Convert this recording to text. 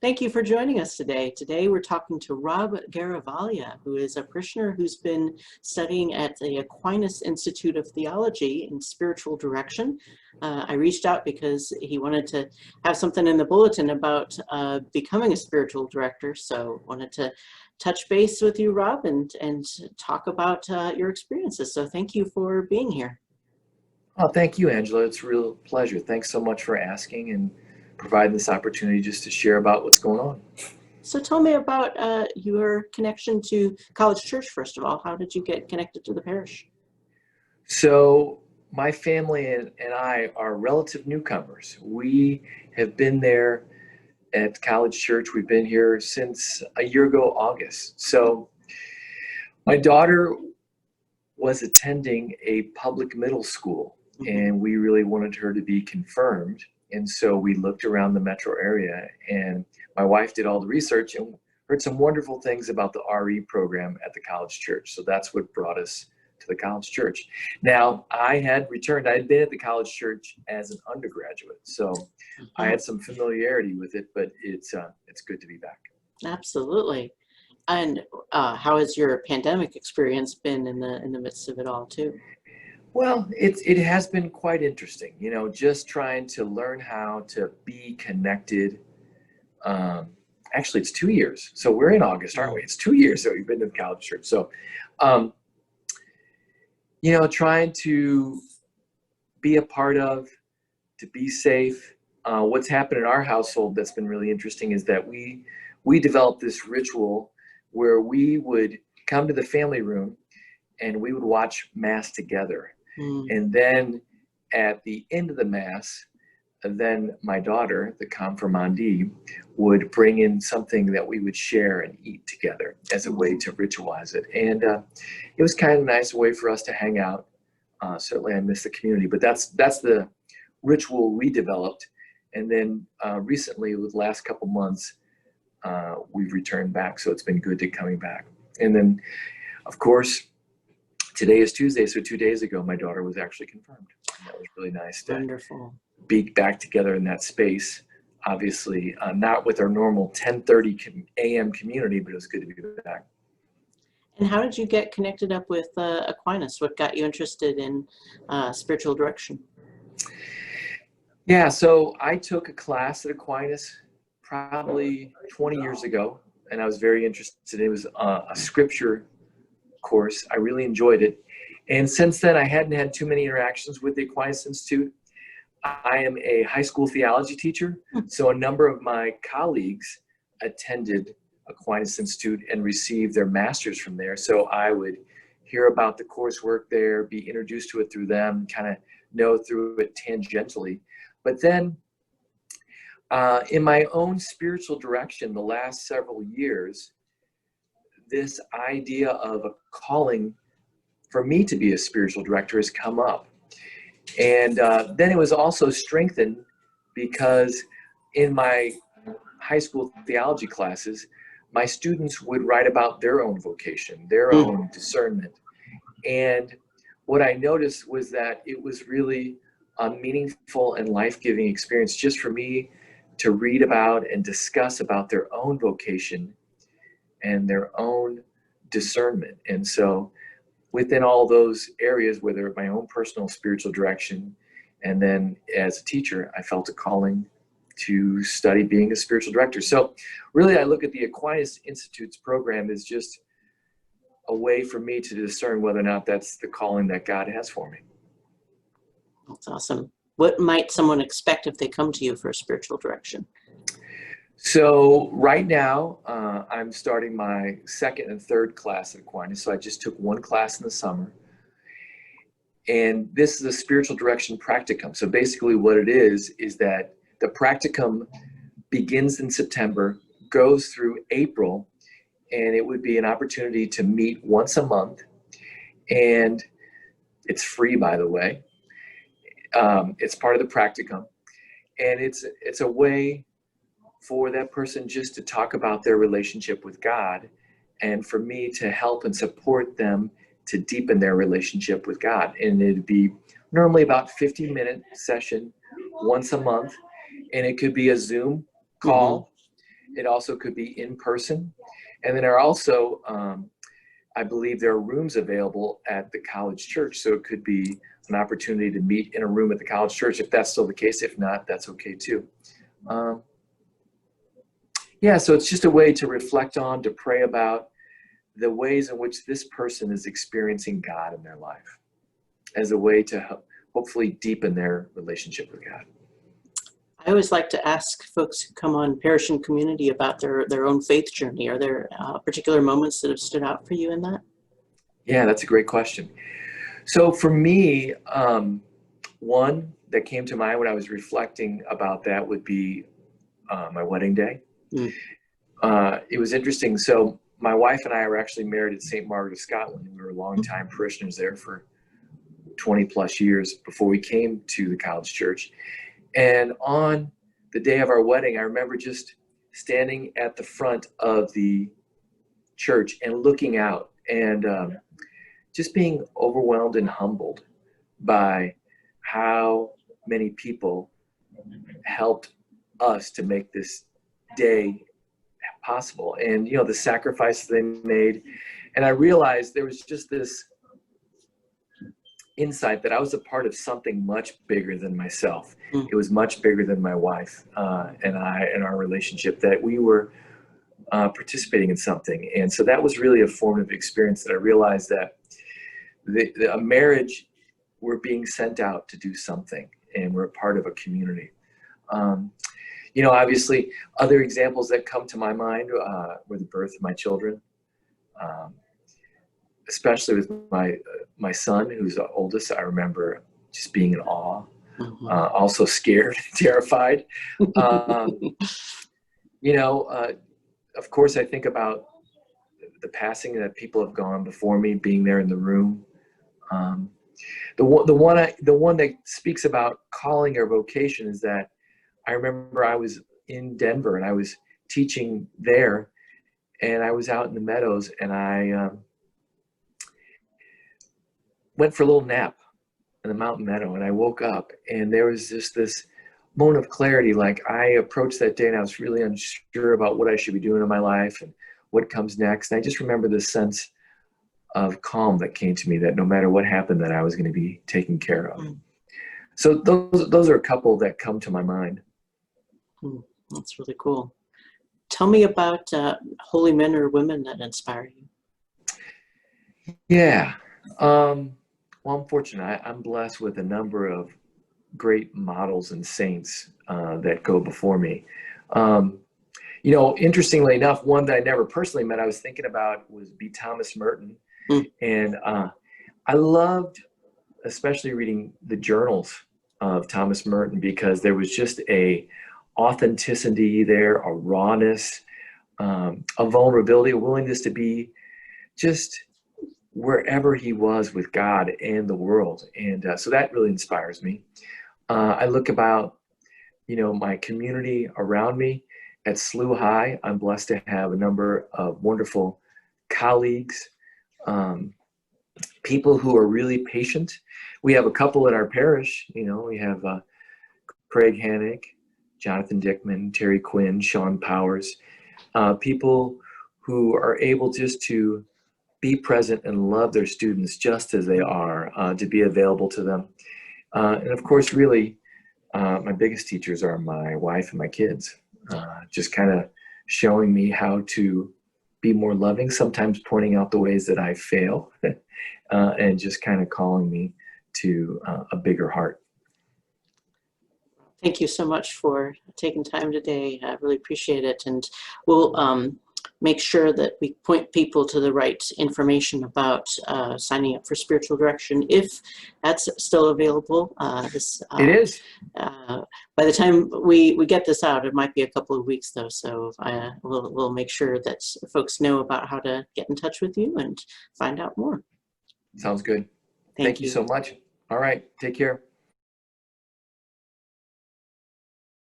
Thank you for joining us today. Today we're talking to Rob Garavaglia, who is a parishioner who's been studying at the Aquinas Institute of Theology in Spiritual Direction. I reached out because he wanted to have something in the bulletin about becoming a spiritual director, so wanted to touch base with you, Rob, and talk about your experiences. So thank you for being here. Oh, thank you, Angela. It's a real pleasure. Thanks so much for asking and providing this opportunity just to share about what's going on. So tell me about your connection to College Church, first of all. How did you get connected to the parish? So my family and I are relative newcomers. We have been there at College Church. We've been here since a year ago, August. So my daughter was attending a public middle school, and we really wanted her to be confirmed. And so we looked around the metro area, and my wife did all the research and heard some wonderful things about the RE program at the College Church. So that's what brought us to the College Church. Now, I had returned. I had been at the College Church as an undergraduate, so I had some familiarity with it, but it's good to be back. Absolutely. And how has your pandemic experience been in the midst of it all, too? Well, it has been quite interesting, just trying to learn how to be connected. Actually, it's 2 years. So we're in August, aren't we? It's 2 years that we've been to the College Church. So, trying to be a part of, to be safe. What's happened in our household that's been really interesting is that we developed this ritual where we would come to the family room and we would watch Mass together. And then at the end of the Mass, then my daughter, the confirmandee, would bring in something that we would share and eat together as a way to ritualize it. And it was kind of a nice way for us to hang out. Certainly I miss the community, but that's the ritual we developed. And then recently, with the last couple months, we've returned back. So it's been good to coming back. And then, of course, today is Tuesday, so 2 days ago, my daughter was actually confirmed. And that was really nice to be back together in that space. Obviously, not with our normal 10:30 a.m. community, but it was good to be back. And how did you get connected up with Aquinas? What got you interested in spiritual direction? Yeah, so I took a class at Aquinas probably 20 years ago, and I was very interested. It was a scripture course. I really enjoyed it. And since then, I hadn't had too many interactions with the Aquinas Institute. I am a high school theology teacher, so a number of my colleagues attended Aquinas Institute and received their masters from there. So I would hear about the coursework there, be introduced to it through them, kind of know through it tangentially. But then in my own spiritual direction, the last several years, this idea of a calling for me to be a spiritual director has come up. And then it was also strengthened because in my high school theology classes, my students would write about their own vocation, their own discernment. And what I noticed was that it was really a meaningful and life-giving experience just for me to read about and discuss about their own vocation and their own discernment. And so within all those areas, whether my own personal spiritual direction, and then as a teacher, I felt a calling to study being a spiritual director. So really, I look at the Aquinas Institute's program as just a way for me to discern whether or not that's the calling that God has for me. That's awesome. What might someone expect if they come to you for a spiritual direction? So right now, I'm starting my second and third class at Aquinas. So I just took one class in the summer. And this is a spiritual direction practicum. So basically what it is that the practicum begins in September, goes through April, and it would be an opportunity to meet once a month. And it's free, by the way. It's part of the practicum. And it's a way for that person just to talk about their relationship with God, and for me to help and support them to deepen their relationship with God. And it'd be normally about 50-minute session once a month, and it could be a Zoom call, It also could be in person. And then there are also, I believe there are rooms available at the college church. So it could be an opportunity to meet in a room at the college church if that's still the case. If not, that's okay too. Yeah, so it's just a way to reflect on, to pray about the ways in which this person is experiencing God in their life as a way to hopefully deepen their relationship with God. I always like to ask folks who come on Parish and Community about their own faith journey. Are there particular moments that have stood out for you in that? Yeah, that's a great question. So for me, one that came to mind when I was reflecting about that would be my wedding day. It was interesting. So my wife and I were actually married at St. Margaret of Scotland. We were longtime parishioners there for 20 plus years before we came to the college church. And on the day of our wedding, I remember just standing at the front of the church and looking out and just being overwhelmed and humbled by how many people helped us to make this day possible, and the sacrifices they made. And I realized there was just this insight that I was a part of something much bigger than myself. It was much bigger than my wife and I and our relationship, that we were participating in something. And so that was really a formative experience, that I realized that a marriage, we're being sent out to do something, and we're a part of a community. Obviously, other examples that come to my mind were the birth of my children, especially with my son, who's the oldest. I remember just being in awe, also scared, terrified. Of course, I think about the passing that people have gone before me, being there in the room. The one that speaks about calling or vocation is that I remember I was in Denver and I was teaching there, and I was out in the meadows, and I went for a little nap in the mountain meadow, and I woke up, and there was just this moment of clarity. Like, I approached that day and I was really unsure about what I should be doing in my life and what comes next. And I just remember this sense of calm that came to me, that no matter what happened, that I was going to be taken care of. So those are a couple that come to my mind. That's really cool. Tell me about holy men or women that inspire you. Yeah. Well, I'm fortunate. I'm blessed with a number of great models and saints that go before me. Interestingly enough, one that I never personally met, I was thinking about, was B. Thomas Merton. And I loved especially reading the journals of Thomas Merton, because there was just a authenticity there, a rawness, a vulnerability, a willingness to be just wherever he was with God and the world. And so that really inspires me. I look about, my community around me at SLU High. I'm blessed to have a number of wonderful colleagues, people who are really patient. We have a couple in our parish. We have Craig Hannick, Jonathan Dickman, Terry Quinn, Sean Powers, people who are able just to be present and love their students just as they are, to be available to them. And of course, really, my biggest teachers are my wife and my kids, just kind of showing me how to be more loving, sometimes pointing out the ways that I fail, and just kind of calling me to a bigger heart. Thank you so much for taking time today. I really appreciate it. And we'll make sure that we point people to the right information about signing up for spiritual direction, if that's still available. It is. By the time we get this out, it might be a couple of weeks though. So we'll make sure that folks know about how to get in touch with you and find out more. Sounds good. Thank you so much. All right. Take care.